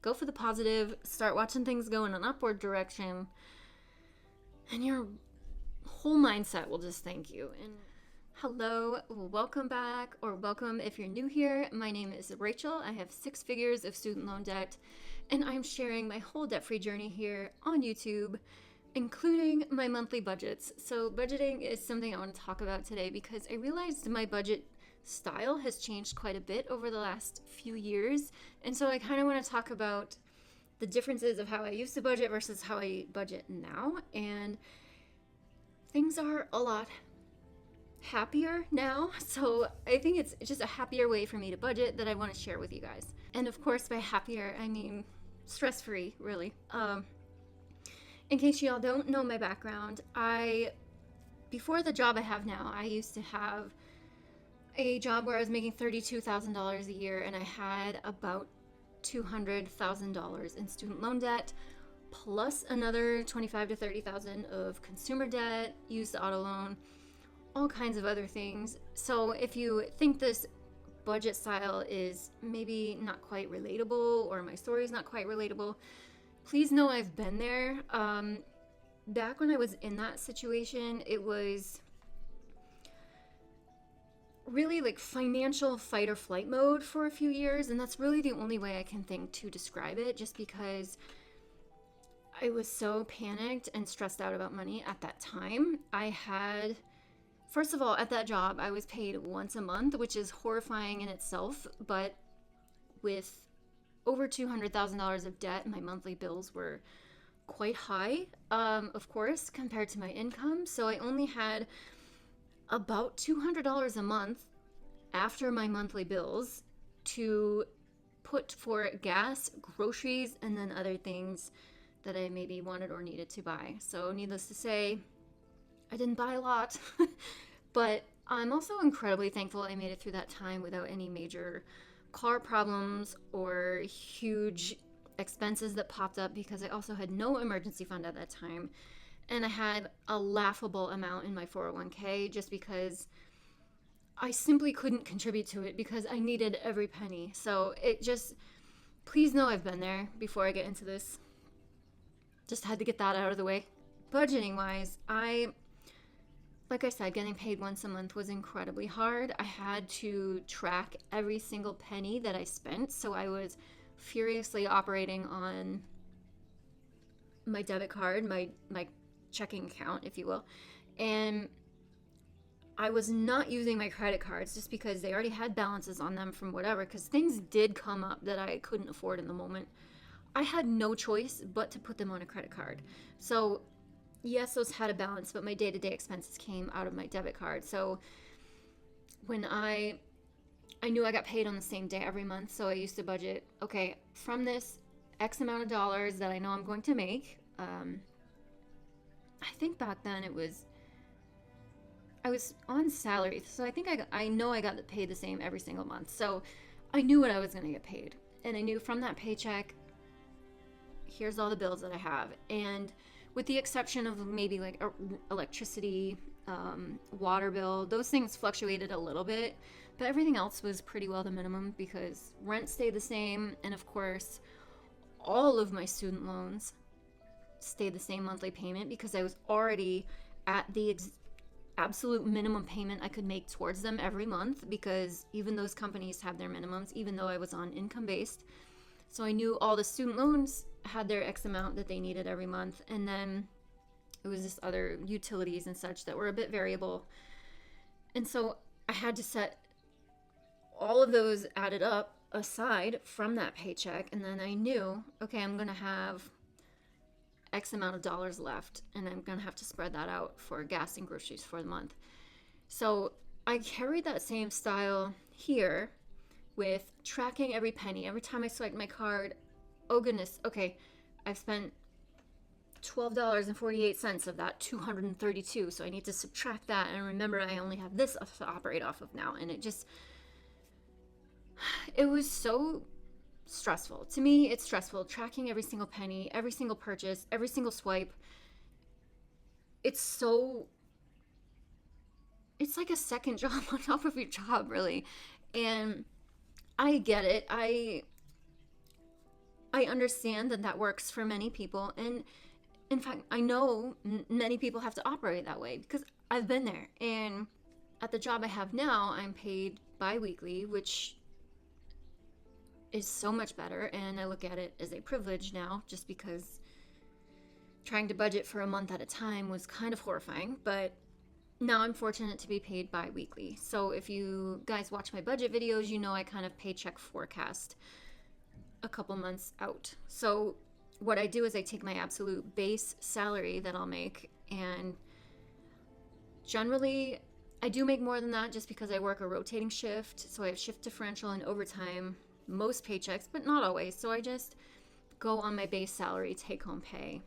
Go for the positive, start watching things go in an upward direction, and your whole mindset will just thank you. And hello, welcome back, or welcome if you're new here. My name is Rachel. I have 6 figures of student loan debt, and I'm sharing my whole debt-free journey here on YouTube, including my monthly budgets. So budgeting is something I want to talk about today because I realized my budget style has changed quite a bit over the last few years, and so I kind of want to talk about the differences of how I used to budget versus how I budget now. And things are a lot happier now, so I think it's just a happier way for me to budget that I want to share with you guys. And of course, by happier I mean stress-free, really. In case y'all don't know my background, before the job I have now, I used to have a job where I was making $32,000 a year, and I had about $200,000 in student loan debt, plus another $25,000 to $30,000 of consumer debt, used auto loan, all kinds of other things. So if you think this budget style is maybe not quite relatable, or my story is not quite relatable, please know I've been there. Back when I was in that situation, it was really like financial fight or flight mode for a few years, and that's really the only way I can think to describe it, just because I was so panicked and stressed out about money at that time. First of all, at that job, I was paid once a month, which is horrifying in itself, but with over $200,000 of debt, my monthly bills were quite high, of course, compared to my income. So I only had about $200 a month after my monthly bills to put for gas, groceries, and then other things that I maybe wanted or needed to buy. So needless to say, I didn't buy a lot, but I'm also incredibly thankful I made it through that time without any major car problems or huge expenses that popped up, because I also had no emergency fund at that time. And I had a laughable amount in my 401k just because I simply couldn't contribute to it because I needed every penny. So please know I've been there before I get into this. Just had to get that out of the way. Budgeting wise, like I said, getting paid once a month was incredibly hard. I had to track every single penny that I spent. So I was furiously operating on my debit card, my checking account, if you will, and I was not using my credit cards just because they already had balances on them from whatever, because things did come up that I couldn't afford in the moment. I had no choice but to put them on a credit card. So yes, those had a balance, but my day-to-day expenses came out of my debit card. So when I knew I got paid on the same day every month, so I used to budget, okay, from this X amount of dollars that I know I'm going to make. I think back then I was on salary, so I think I know I got paid the same every single month. So I knew what I was going to get paid, and I knew from that paycheck, here's all the bills that I have. And with the exception of maybe like electricity, water bill, those things fluctuated a little bit, but everything else was pretty well the minimum because rent stayed the same, and of course, all of my student loans stayed the same monthly payment because I was already at the absolute minimum payment I could make towards them every month, because even those companies have their minimums, even though I was on income based. So I knew all the student loans had their X amount that they needed every month, and then it was just other utilities and such that were a bit variable. And so I had to set all of those added up aside from that paycheck, and then I knew, okay, I'm gonna have X amount of dollars left, and I'm gonna have to spread that out for gas and groceries for the month. So I carried that same style here with tracking every penny. Every time I swipe my card, oh goodness, okay, I've spent $12.48 of that 232, so I need to subtract that, and remember I only have this to operate off of now. And it was so stressful. To me, it's stressful tracking every single penny, every single purchase, every single swipe. It's like a second job on top of your job, really. And I get it. I understand that that works for many people. And in fact, I know many people have to operate that way because I've been there. And at the job I have now, I'm paid bi-weekly, which is so much better. And I look at it as a privilege now, just because trying to budget for a month at a time was kind of horrifying. But now I'm fortunate to be paid bi-weekly. So if you guys watch my budget videos, you know I kind of paycheck forecast a couple months out. So what I do is I take my absolute base salary that I'll make, and generally I do make more than that just because I work a rotating shift. So I have shift differential and overtime most paychecks, but not always. So I just go on my base salary take home pay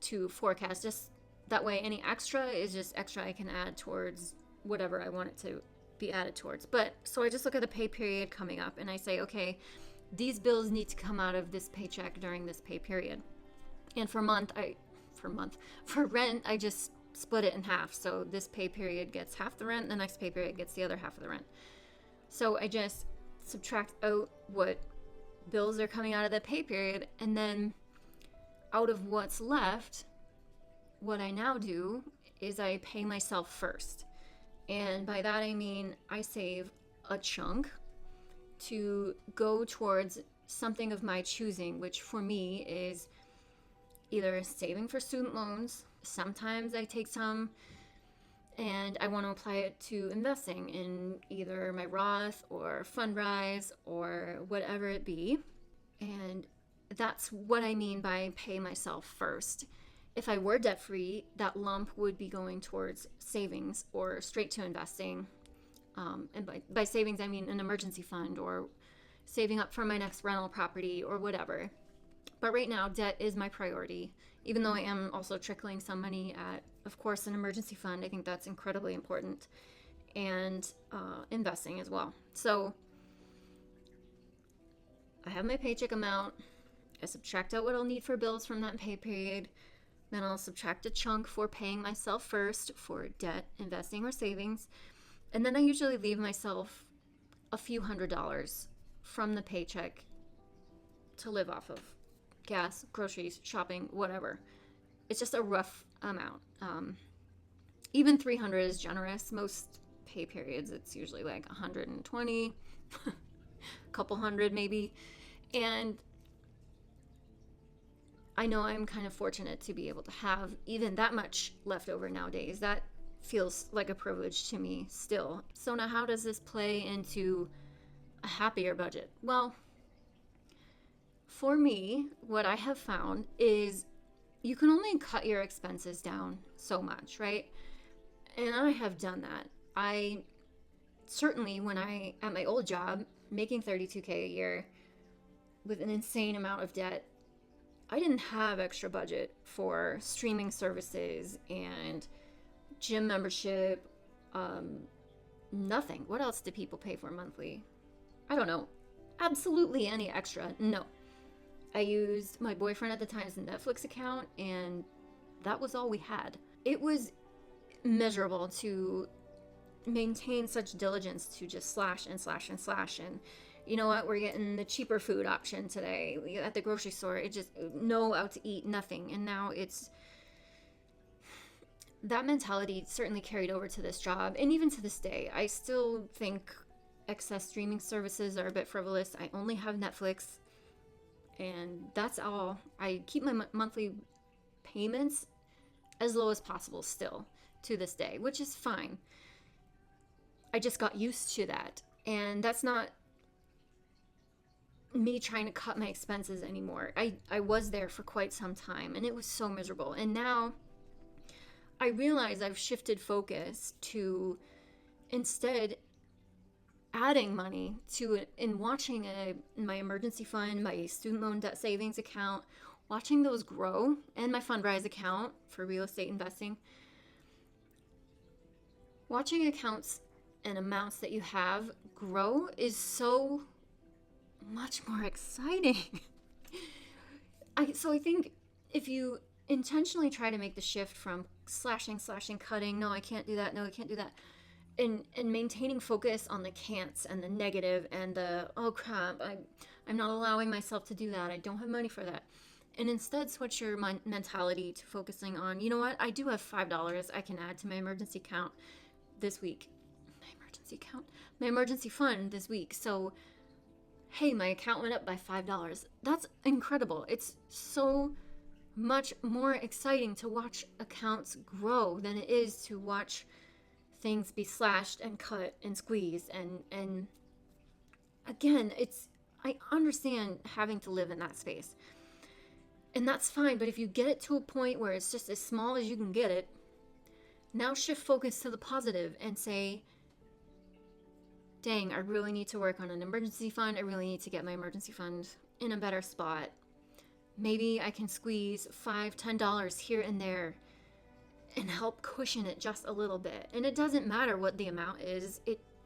to forecast. Just that way any extra is just extra I can add towards whatever I want it to be added towards. But so I just look at the pay period coming up and I say, okay, these bills need to come out of this paycheck during this pay period. And for rent, I just split it in half. So this pay period gets half the rent, the next pay period gets the other half of the rent. So I just subtract out what bills are coming out of the pay period, and then out of what's left, what I now do is I pay myself first. And by that I mean I save a chunk to go towards something of my choosing, which for me is either saving for student loans. Sometimes I take some and I want to apply it to investing in either my Roth or FundRise or whatever it be. And that's what I mean by pay myself first. If I were debt free, that lump would be going towards savings or straight to investing. And by savings, I mean an emergency fund or saving up for my next rental property or whatever. But right now, debt is my priority, even though I am also trickling some money at, of course, an emergency fund. I think that's incredibly important, and investing as well. So I have my paycheck amount. I subtract out what I'll need for bills from that pay period. Then I'll subtract a chunk for paying myself first for debt, investing, or savings. And then I usually leave myself a few $100s from the paycheck to live off of. Gas, groceries, shopping, whatever. It's just a rough amount. Even 300 is generous. Most pay periods, it's usually like 120, a couple hundred maybe. And I know I'm kind of fortunate to be able to have even that much left over nowadays. That feels like a privilege to me still. So now how does this play into a happier budget? Well, for me, what I have found is you can only cut your expenses down so much, right? And I have done that. I certainly, when I, at my old job, making $32K a year with an insane amount of debt, I didn't have extra budget for streaming services and gym membership, nothing. What else do people pay for monthly? I don't know. Absolutely any extra, no. I used my boyfriend at the time's Netflix account, and that was all we had. It was miserable to maintain such diligence to just slash and slash and slash. And you know what? We're getting the cheaper food option today at the grocery store. It just, no out to eat, nothing. And now it's, that mentality certainly carried over to this job. And even to this day, I still think excess streaming services are a bit frivolous. I only have Netflix, and that's all. I keep my monthly payments as low as possible still to this day, which is fine. I just got used to that. And that's not me trying to cut my expenses anymore. I was there for quite some time, and it was so miserable. And now I realize I've shifted focus to instead adding money to it and watching my emergency fund, my student loan debt savings account, watching those grow, and my FundRise account for real estate investing. Watching accounts and amounts that you have grow is so much more exciting. I think if you intentionally try to make the shift from slashing, cutting, no, I can't do that, and maintaining focus on the can'ts and the negative and the, oh crap, I'm not allowing myself to do that. I don't have money for that. And instead switch your mentality to focusing on, you know what, I do have $5 I can add to my emergency account this week. My emergency fund this week. So, hey, my account went up by $5. That's incredible. It's so much more exciting to watch accounts grow than it is to watch things be slashed and cut and squeezed. And again, I understand having to live in that space. And that's fine, but if you get it to a point where it's just as small as you can get it, now shift focus to the positive and say, dang, I really need to work on an emergency fund. I really need to get my emergency fund in a better spot. Maybe I can squeeze $5, $10 here and there and help cushion it just a little bit. And it doesn't matter what the amount is.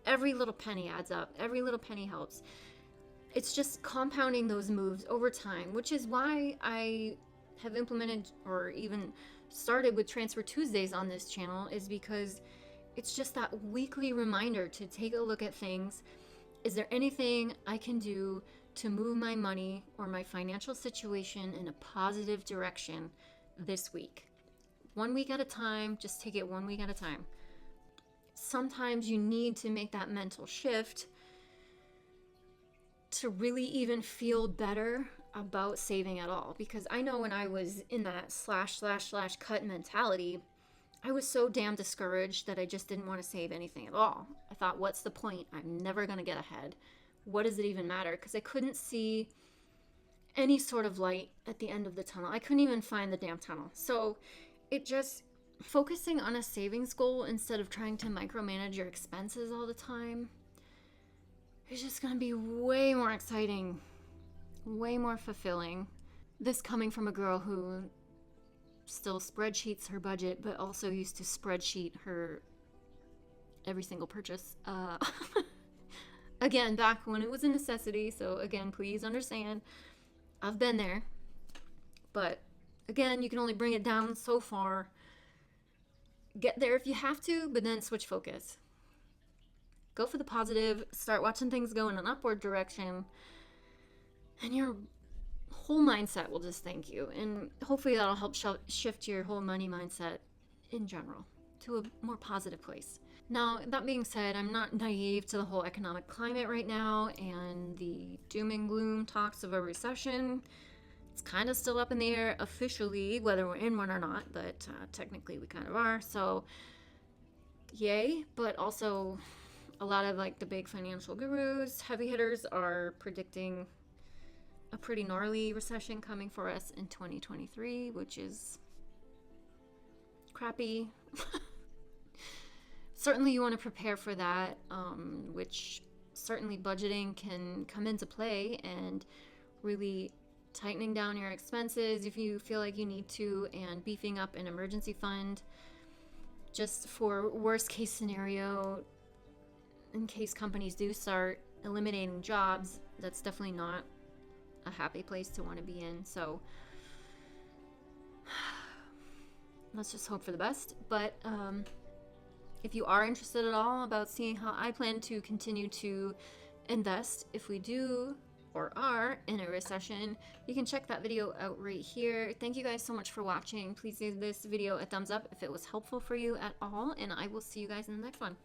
Every little penny adds up. Every little penny helps. It's just compounding those moves over time, which is why I have implemented or even started with Transfer Tuesdays on this channel, is because it's just that weekly reminder to take a look at things. Is there anything I can do to move my money or my financial situation in a positive direction this week? 1 week at a time, just take it 1 week at a time. Sometimes you need to make that mental shift to really even feel better about saving at all. Because I know when I was in that slash cut mentality, I was so damn discouraged that I just didn't want to save anything at all. I thought, what's the point? I'm never going to get ahead. What does it even matter? Because I couldn't see any sort of light at the end of the tunnel. I couldn't even find the damn tunnel. So it just, focusing on a savings goal instead of trying to micromanage your expenses all the time, it's just going to be way more exciting, way more fulfilling. This coming from a girl who still spreadsheets her budget, but also used to spreadsheet her every single purchase. Again, back when it was a necessity. So again, please understand, I've been there. But again, you can only bring it down so far. Get there if you have to, but then switch focus. Go for the positive, start watching things go in an upward direction, and your whole mindset will just thank you. And hopefully that'll help shift your whole money mindset in general to a more positive place. Now, that being said, I'm not naive to the whole economic climate right now and the doom and gloom talks of a recession. It's kind of still up in the air officially, whether we're in one or not, but technically we kind of are. So, yay, but also a lot of like the big financial gurus, heavy hitters are predicting a pretty gnarly recession coming for us in 2023, which is crappy. Certainly you want to prepare for that, which certainly budgeting can come into play, and really tightening down your expenses if you feel like you need to, and beefing up an emergency fund just for worst case scenario in case companies do start eliminating jobs. That's definitely not a happy place to want to be in. So let's just hope for the best. But if you are interested at all about seeing how I plan to continue to invest if we do or are in a recession, you can check that video out right here. Thank you guys so much for watching. Please give this video a thumbs up if it was helpful for you at all, and I will see you guys in the next one.